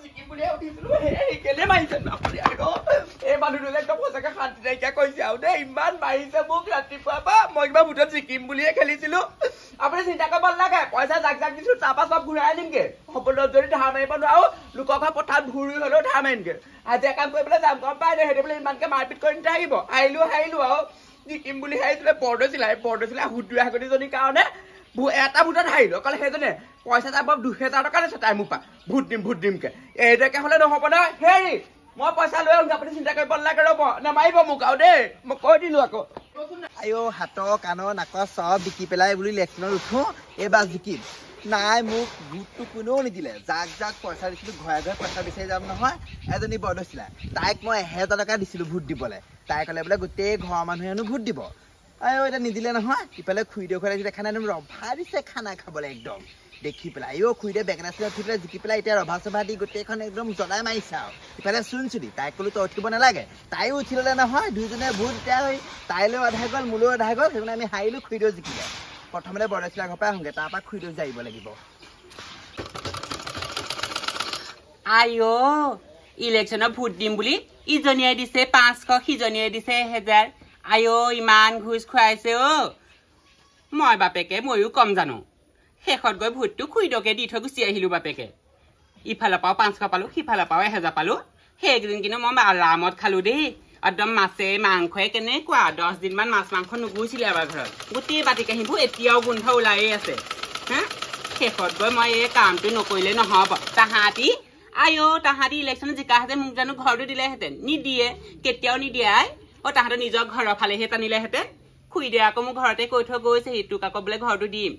জিকিম বুলিয়ে উঠিছিলো হেৰি কেলে মাৰিছে আপুনি আৰু এই মানুহটোলে একদম সঁচাকে শান্তি নাইকিয়া কৰিছে আৰু দেই ইমান মাৰিছে মোক ৰাতিপুৱাৰ পৰা মই কিবা ভোটত জিকিম বুলিয়ে খেলিছিলো আপুনি চিন্তা কৰিব নালাগে পইচা জাক জাক দিছো তাৰপৰা চব ঘূৰাই আনিমগে সকলো যদি ধাৰ মাৰিব নোৱাৰো লোকৰ ঘৰ পথাৰত ঘূৰি হ'লেও ধাৰ মাৰিমগে হাজিৰা কাম কৰিবলৈ যাম গম পাই দে সেইটো বোলে ইমানকে মাৰপিট কৰি নাথাকিব আহিলো আৰু জিকিম বুলি হাৰিছিলে বৰদৈচিলাই সুদুৰা হাগনিজনীৰ কাৰণে এটা ভোটত হাৰিলো অকল সেইজনে পইচা যাব 2000 টকা লৈছে তাই মোৰ পৰা ভোট দিমকে এইটাকে হ'লে নহ'ব নহয় হেৰি মই পইচা লৈ আহোঁ আপুনি চিন্তা কৰিব নালাগে ৰ'ব নামাৰিব মোক আৰু দেই মই কৈ দিলোঁ আকৌ আইঅ হাতৰ কাণৰ নাকৰ চব বিকি পেলাই বুলি ইলেকশ্যনত উঠো এইবাৰ জিকিম নাই মোক ভোটটো কোনেও নিদিলে যাক যাক পইচা দিছিলোঁ ঘৰে ঘৰে পইচা বিচাৰি যাম নহয় এজনী বৰদৈচিলা তাইক মই 1000 টকা দিছিলোঁ ভোট দিবলৈ তাই ক'লে বোলে গোটেই ঘৰৰ মানুহে হেনো ভোট দিব আইঅ এতিয়া নিদিলে নহয় ইফালে খুৰীদেউ ঘৰত দেখা নাই একদম ৰভা দিছে খানা খাবলৈ একদম দেখি পেলাই আইঅ খুৰীদেউ বেঙেনা চিঙেনা উঠি পেলাই জিকি পেলাই এতিয়া ৰভা চভা দি গোটেইখন একদম জ্বলাই মাৰিছে আৰু ইফালে চুনচুনি তাইক ক'লো তই উঠিব নালাগে তাইও উঠি ল'লে নহয় দুইজনে ভোট এতিয়া হৈ তাইলৈও আধা গ'ল মোলৈও আধা গ'ল সেইকাৰণে আমি হাৰিলোঁ খুৰীদেউ জিকিলে প্ৰথমতে বৰদৈচিলা ঘৰৰ পৰা আহোঁগৈ তাৰপৰা খুৰীদেউ যাইব লাগিব আইঅ ইলেকশ্যনত ভোট দিম বুলি ইজনীয়ে দিছে 500 সিজনীয়ে দিছে 1000 আইঅ ইমান ঘোচ খুৱাইছে মই বাপেকে ময়ো কম জানো শেষত গৈ ভোটটো খুৰীদেউকে দি থৈ গুচি আহিলোঁ বাপেকে ইফালৰ পৰাও 500 পালোঁ সিফালৰ পৰাও 1000 পালোঁ সেইকেইদিন কিন্তু মই আৰামত খালোঁ দেই একদম মাছে মাংসই কেনেকুৱা 10 দিনমান মাছ মাংস নুগুছিলে আমাৰ ঘৰত গোটেই বাতি কাঁহীবোৰ এতিয়াও গোন্ধ ওলায়েই আছে হা শেষত গৈ মই এই কামটো নকৰিলে নহ'ব তাহাঁতি ইলেকশ্যনত জিকাহেঁতেন মোক জানো ঘৰটো দিলেহেঁতেন নিদিয়ে কেতিয়াও নিদিয়ে তাহাঁতৰ নিজৰ ঘৰৰ ফালেহে টানিলেহেঁতেন খুৰীদেউ আকৌ মোক ঘৰতে কৈ থৈ গৈছে সিটোক আকৌ বোলে ঘৰটো দিম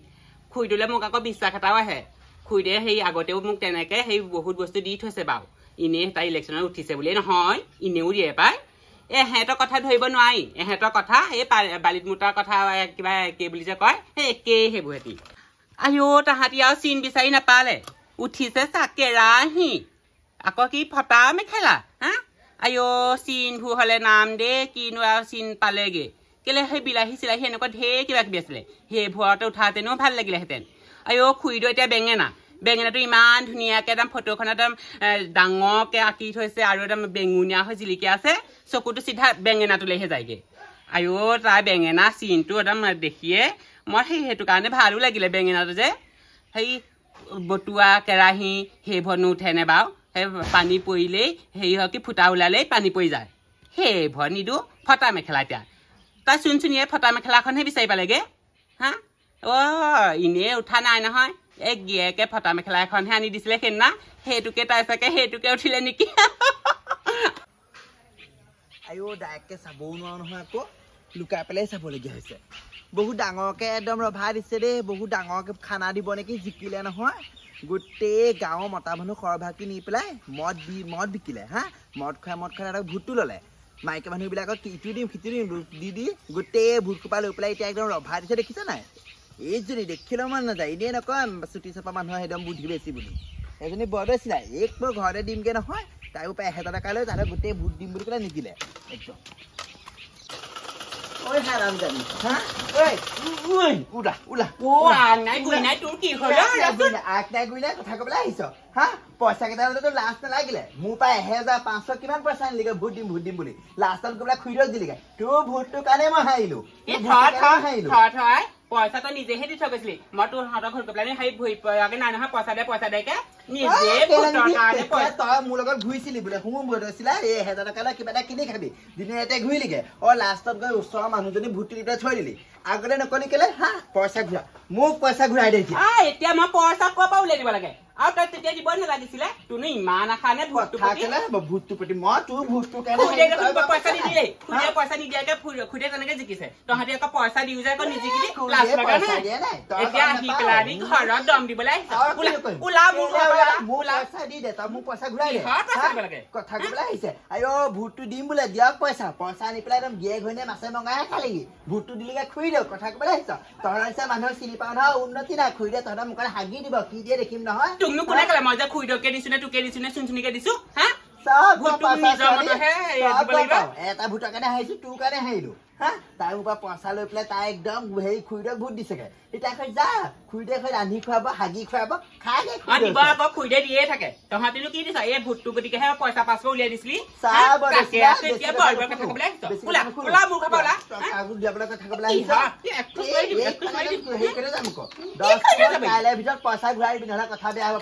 খুৰীদেউলে মোক আকৌ বিশ্বাস এটাও আহে খুৰীদেউ সেই আগতেও মোক তেনেকে সেই বহুত বস্তু দি থৈছে বাৰু এনেই তাই ইলেকশ্যনত উঠিছে বুলিয়ে নহয় এনেও দিয়ে পায় এহেঁতৰ কথা ধৰিব নোৱাৰি এহেঁতৰ কথা এই বালিত মোটাৰ কথা কিবা একে বুলি যে কয় সেই একেই সেইবোৰ হেতি আইঅ তাহাঁতি আৰু চিন বিচাৰি নাপালে উঠিছে চাকেৰাহি আকৌ কি ফটা মেখেলা হা আইঅ চিনবোৰ হ'লে নাম দে কিনো আৰু চিন পালেগে কেলে সেই বিলাহী চিলাহী এনেকুৱা ঢেৰ কিবা কিবি আছিলে সেইবোৰতে উঠাহেঁতেনো ভাল লাগিলেহেঁতেন আইঅ খুৰীদেউ এতিয়া বেঙেনাটো ইমান ধুনীয়াকৈ একদম ফটোখন একদম ডাঙৰকৈ আঁকি থৈছে আৰু একদম বেঙুনীয়া হৈ জিলিকি আছে চকুটো চিধা বেঙেনাটোলৈহে যায়গৈ আইঅ তাই বেঙেনা চিনটো একদম দেখিয়ে মই সেইটো কাৰণে ভালো লাগিলে বেঙেনাটো যে সেই বতুৱা কেৰাহী সেইবোৰ নুঠেনে বাৰু সেই পানী পৰিলেই হেৰি হয় কি ফুটা ওলালেই পানী পৰি যায় সেইবোৰ নিদিওঁ ফটা মেখেলা এতিয়া তাই চুনচুনিয়ে ফটা মেখেলাখনহে বিচাৰি পালেগৈ হা এনেই উঠা নাই নহয় এই গিয়েকে ফটা মেখেলা এখনহে আনি দিছিলে সেইদিনা সেইটোকে তাই চাগে সেইটোকে উঠিলে নেকি আইঅ ডাইৰেক্টকৈ চাবও নোৱাৰো নহয় আকৌ লুকাই পেলাই চাবলগীয়া হৈছে বহুত ডাঙৰকৈ একদম ৰভা দিছে দেই বহুত ডাঙৰকৈ খানা দিব নেকি জিকিলে নহয় গোটেই গাঁৱৰ মতা মানুহ সৰভাগী নি পেলাই মদ বিকিলে হা মদ খুৱাই তাহাঁতক ভোটটো ল'লে মাইকী মানুহবিলাকক ইটো দিম সিটো দিম দি গোটেই ভোট খোপা লৈ পেলাই এতিয়া একদম ৰভা দিছে দেখিছে নাই এইজনী দেখিলেও মন নাযায় এনেই নকয় চুটি চপা মানুহৰ একদম বুদ্ধি বেছি বুলি এজনী বৰদৈচিলাই এক মই ঘৰতে দিমগৈ নহয় তাইও প্ৰায় 1000 টকা লৈ তাহাঁতক গোটেই ভোট দিম বুলি পেলাই নিদিলে একদম ঐ হাৰামজানী হা কথা কবলৈ আহিছ হা পইচা কেইটা তোৰ লাজ নালাগিলে মোৰ পৰা 1500 কিমান পইচা আনিলিগে ভোট দিম বুলি লাষ্টত গৈ পেলাই খুৰীদেউক দিলিগে তোৰ ভোটটোৰ কাৰণে মই হাৰিলো পইচা তই নিজেহে দি থৈ গৈছিলি মই তোৰ হাতৰ ঘৰত গৈ পেলাই সেই ভৰি পৰাকে নাই নহয় পইচা দেকে নিজে তই মোৰ লগত ঘূৰিছিলি বোলে শুন বৰদৈচিলা এই 1000 টকা লৈ কিবা এটা কিনি খাবি দিনে ৰাতে ঘূৰিলিগে লাষ্টত গৈ ওচৰৰ মানুহজনী ভোটটো দি পেলাই থৈ দিলি আগতে নকলি কেলে হা পইচা ঘূৰা মোক পইচা ঘূৰাই দে এতিয়া মই পইচা ক'ৰ পৰা উলিয়াই দিব লাগে আৰু তই তেতিয়া দিব নালাগিছিলে তোৰ ইমান আশা নে ভোটটোৰ প্ৰতি মই তোৰ ভোটটোৰ কাৰণে পইচা নিদিলে খুৰীয়ে পইচা নিদিয়াকে খুৰীয়ে তেনেকে জিকিছে তহঁতি আকৌ পইচা দিও যে আকৌ নিজিকিলি এতিয়া আহি পেলাই ঘৰত দম দিবলৈ কথা কবলৈ আহিছে আইঅ ভোটটো দিম বোলে দিয়ক পইচা আনি পেলাই একদম গিয়ে ঘৈণীয়ে মাছে মঙাই খালেগি ভোটটো দিলেগে খুৰী দিয়ক কথা কবলৈ আহিছ তহঁতৰ নিচিনা মানুহৰ চিনি পাওঁ নহয় উন্নতি নাই খুৰী দিয়ে তহঁতৰ মুখত হাগি দিব কি দিয়ে দেখিম নহয় তুমি কোনে ক'লে মই যে খুৰীদেউকে দিছো নে তোকে দিছো নে চুনচুনিকে দিছো হা এটা ভোটৰ কাৰণে হাৰিছো তোৰ কাৰণে হাৰিলো হা তাই মোৰ পৰা পইচা লৈ পেলাই তাই একদম হেৰি খুৰীদেউক ভোট দিছেগে এতিয়া যা খুইদে হৈ ৰান্ধি খুৱাব হাগি খুৱাব খাই দিব আকৌ খুইদে দিয়ে থাকে তহঁতিনো কি দিছ এই ভূতটো গতিকেহে পইচা 500 উলিয়াই দিছিলি কাইলৈ ভিতৰত পইচা ঘূৰাই দিবি নহ'লে কথা বেয়া হ'ব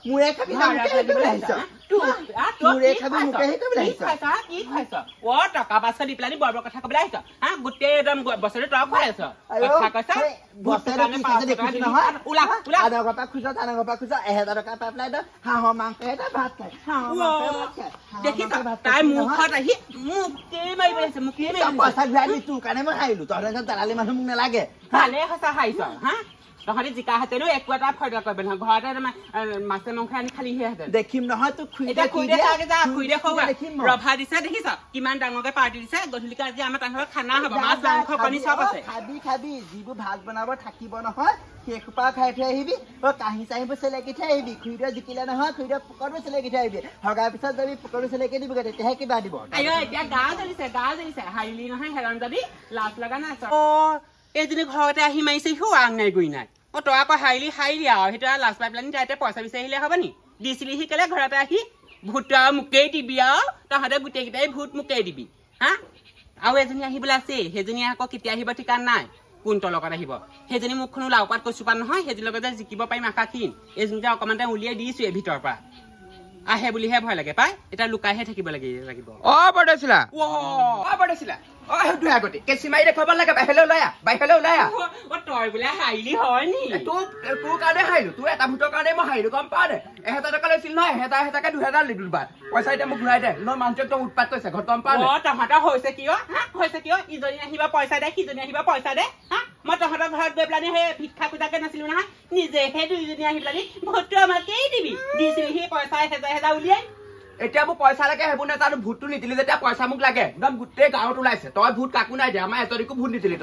মোৰে খাবি টকা 500 দি পেলাই বৰ কথা কবলৈ আহিছ হা গোটেই একদম বছৰে তই খুৱাই আছ তাই মুখত আহি মোকেই মাৰি পেলাইছে মোকেই পইচা ঘূৰাই দি তোৰ কাৰণে মই হাৰিলো তহঁতৰ দালালি মানুহ মোক নালাগে ভালে সঁচা হাৰিছ হা তহঁতি জিকা হাতেনো একো এটা ফয়দা কৰিব নহয় ঘৰতে মাছে মাংস আনি খালিহেঁতেন দেখিম নহয় তোক ৰভা দিছে দেখিছ কিমান ডাঙৰকে পাৰ্টি দিছে গধূলিকে আজি আমাৰ তাৰ ঘৰত খানা হ'ব মাছ মাংস কণী চব আছে খাবি যিবোৰ ভাত বনাব থাকিব নহয় সেইসোপা খাই থৈ আহিবি কাঁহী চাহীবোৰ চেলেকি থৈ আহিবি খুৰীদেউ জিকিলে নহয় খুৰীদেউ পুকৰবোৰ চেলেকি থৈ আহিবি ভগাৰ পিছত যাবি পুকৰবোৰ চেলেকি দিবগৈ তেতিয়াহে কিবা দিব এতিয়া গা জ্বলিছে হাৰিলি নহয় হেৰান যাবি লাজ লগা নাই এইজনী ঘৰতে আহি মাৰিছে সিও আং নাই গুৰি নাই তই আকৌ হাৰিলি আৰু সেইটো লাজ পাই পেলাই তাইতে পইচা বিচাৰি আহিলে হ'ব নি দিছিলি সি কেলে ঘৰতে আহি ভূতটো আৰু মোকেই দিবি আৰু তহঁতে গোটেইকেইটাই ভূত মোকেই দিবি হা আৰু এজনী আহিবলৈ আছে সেইজনী আকৌ কেতিয়া আহিব ঠিকান নাই কোনটোৰ লগত আহিব সেইজনী মুখখনো লাওপাত কচুপাত নহয় সেইজনীৰ লগত যে জিকিব পাৰিম আশাখিন এইজনী যে অকণমান উলিয়াই দিছোৱে ভিতৰৰ পৰা আহে বুলিহে ভয় লাগে পাই এতিয়া লুকাইহে থাকিব লাগিব বৰদৈচিলা আগতে কেঁচি মাৰি দেখুৱাব লাগে বাহিৰলৈ ওলাই তই বোলে হাৰিলি হয় নি তোৰ কাৰণে হাৰিলো তোৰ এটা ভূতৰ কাৰণে মই হাৰিলো গম পাৱ দে 1000 টকা লৈছিল নহয় 1000 2000 লিলো দুবাৰ পইচা এতিয়া মোক ঘূৰাই দে মই মানুহটো একদম উৎপাত কৰিছে ঘৰত গম পাৱ তহঁতৰ হৈছে কিয় ইজনী আহিবা পইচা দে সিজনী আহিবা পইচা দে হা মই তহঁতৰ ঘৰত গৈ পেলাই সেই ভিক্ষা খোজাকে নাছিলো নহয় নিজে সেই দুইজনী আহি পেলাই ভূতটো আমাকেই দিবি দিছিলি সেই পইচা 1000 উলিয়াই এতিয়া মোক পইচা লাগে সেইবোৰ নাজানো ভূতটো নিদিলি যেতিয়া পইচা মোক লাগে একদম গোটেই গাঁৱত ওলাইছে তই ভূত কাকো নাই দে আমাৰ এজনীকো ভূত নিদিলি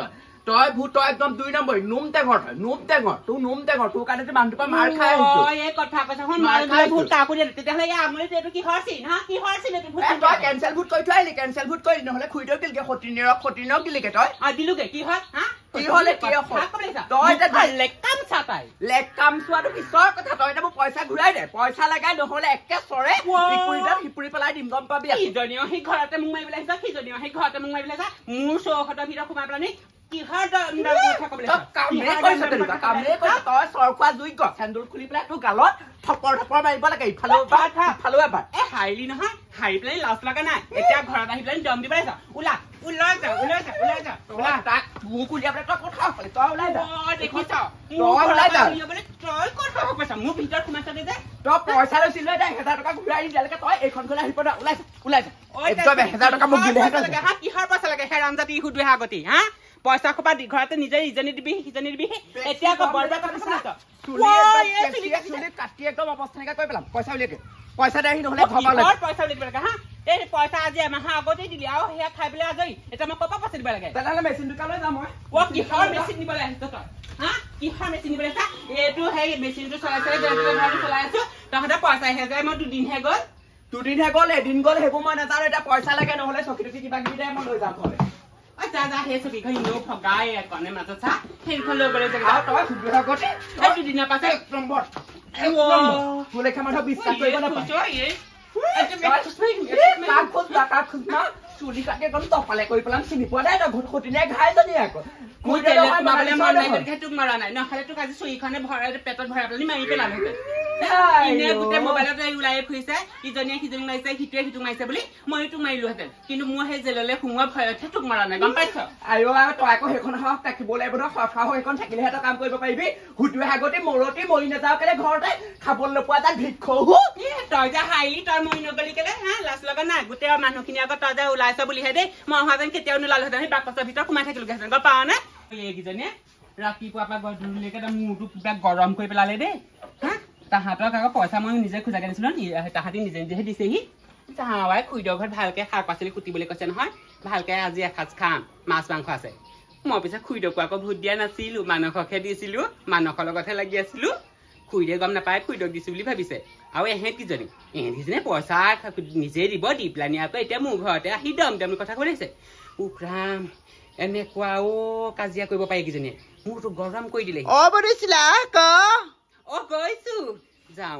তই একদম 2 নম্বৰ নোম টেঙৰ তোৰ কাৰণে মানুহটোৰ পৰা মাৰ খাই এই কথা কৈছা ভূত কাকো দিয়ে তেতিয়াহ'লে আমলি এইটো কিহৰ চিন তই কেঞ্চেল ভূত কৰি থৈ আহিলি কেঞ্চেল ভূত কৰি নহ'লে খুৰীদেউ দিলগে সতীনক দিলিগে তই দিলোগে কি হয় হা পইচা ঘূৰাই দে পইচা লগাই নহলে একে চৰে সিপুৰি পেলাই দিম গম পাবি ইজনীও সেই ঘৰতে মোক মাৰিবলৈ আহিছা সিজনীও সেই ঘৰতে মোক মাৰিবলৈ আহিছা মোৰ চৌহদৰ ভিতৰত সোমাই পেলাই চেন্দুল খুলি পেলাই তোৰ গালত থপৰ মাৰিব লাগে ইফালেও এবাৰ হাৰিলি নহয় হাৰি পেলাই লাজ লগা নাই এতিয়া ঘৰত আহি পেলাই দম দিব লাগিছ ওলাই যা তাক মোক উলিয়াই পেলাই তই কথা তই ওলাই যা দেখিছ মোৰ ভিতৰত সোমাইছ যে তই পইচা লৈছিল 1000 টকা ঘূৰাই দিয়ালৈকে তই এইখন ঘৰলৈ আহি পৰে ওলাই যা 1000 টকা মোক দিলে কিহৰ পইচা লাগে হেৰাম জাতি সুধুৱে আগতি হা পইচা খোপা ঘৰতে নিজে ইজনী দিবি সিজনী দিবি এতিয়া আকৌ বৰবাদ কাটি একদম অৱস্থা নাইকিয়া কৰি পেলাম পইচা উলিয়াই পইচা দে নহ'লে পইচা উলিয়াই দিব লাগে হা এই পইচা আজি এমাহৰ আগতেই দিলি আৰু সেয়া খাই পেলাই আজৰি এতিয়া মই ক'ৰপৰা পইচা দিব লাগে তেনেহ'লে মেচিন দোকানলৈ যাম মই কিহৰ মেচিন নিবলৈ আহিছ তই হা কিহৰ মেচিন নিবলৈ আহিছা এইটো সেই মেচিনটো চলাই আছো তহঁতে পইচা 1000 মই দুদিনহে গ'ল এদিন গ'ল সেইবোৰ মই নাজানো এতিয়া পইচা লাগে নহ'লে চকী কিবা কিবি দে মই লৈ যাম ঘৰলৈ যা সেই ছবিখন এনেও ভগাই কণে মাজত চা সেইখন লৈ গ'লে জেগা তই সুবিধা আগতে দুদিনৰ পাছত 1 নম্বৰ লেখা মানুহ বিশ্বাস কৰিব নাপায় চুলি কাটি একদম তপালে কৰি পেলাম চিনি পোৱা নাই তই ভূত সতিনীয়ে ঘাই জানি আকৌ তোক মৰা নাই নহ'লে তোক আজি চুৰিখনে পেটত ভৰাই পেলাই মাৰি পেলালে গোটেই মোবাইলত ওলাই ফুৰিছে ইজনীয়ে সিজনী মাৰিছে সিটোৱে সিটোক মাৰিছে বুলি ময়ো তোক মাৰিলোহেঁতেন কিন্তু মোৰ সেই জেললৈ সোমোৱা ভয়তহে তোক মৰা নাই গম পাইছ তই আকৌ সেইখন সাহস থাকিব লাগিব ন সাহস সেইখন থাকিলেহে তই কাম কৰিব পাৰিবি সুতুৱে আগতে মৰি নাযাওঁ কেলে ঘৰতে খাবলৈ নোপোৱা তাক ভিক্ষৌ তই যে হাৰিলি তই মৰি নগলি কেলে হা লাজ লগা নাই গোটেই মানুহখিনি আগত তই যে ওলাইছ বুলিহে দেই মই অহাহেঁতেন কেতিয়াও নোলালোহেঁতেন সেই বাকচৰ ভিতৰত সোমাই থাকিলোগেহেঁতেন গম পাৱ নে এইকেইজনীয়ে ৰাতিপুৱাৰ পৰা গধূলিলৈকে মূৰটো কিবা গৰম কৰি পেলালে দেই হা তাহাঁতক আকৌ পইচা মই নিজে খোজাকে দিছিলো তাহাঁতি নিজেহে দিছেহি যাৱাই খুৰীদেউৰ ঘৰত ভালকে শাক পাচলি কুটিবলৈ কৈছে নহয় ভালকে আজি এসাঁজ খাম মাছ মাংস আছে মই পিছত খুৰীদেউকো আকৌ ভোট দিয়া নাছিলো মানসকহে দিছিলো মানসৰ লগতহে লাগি আছিলো খুৰীদেউ গম নাপায় খুৰীদেউক দিছো বুলি ভাবিছে আৰু এহেঁত কিজনী পইচা নিজে দিব দি পেলানি আকৌ এতিয়া মোৰ ঘৰতে আহি দম কথা কৰিছে উৰাম এনেকুৱা কাজিয়া কৰিব পাৰি কিজনীয়ে মোৰতো গৰম কৰি দিলে বৰিছিলা কৈছো যাওঁ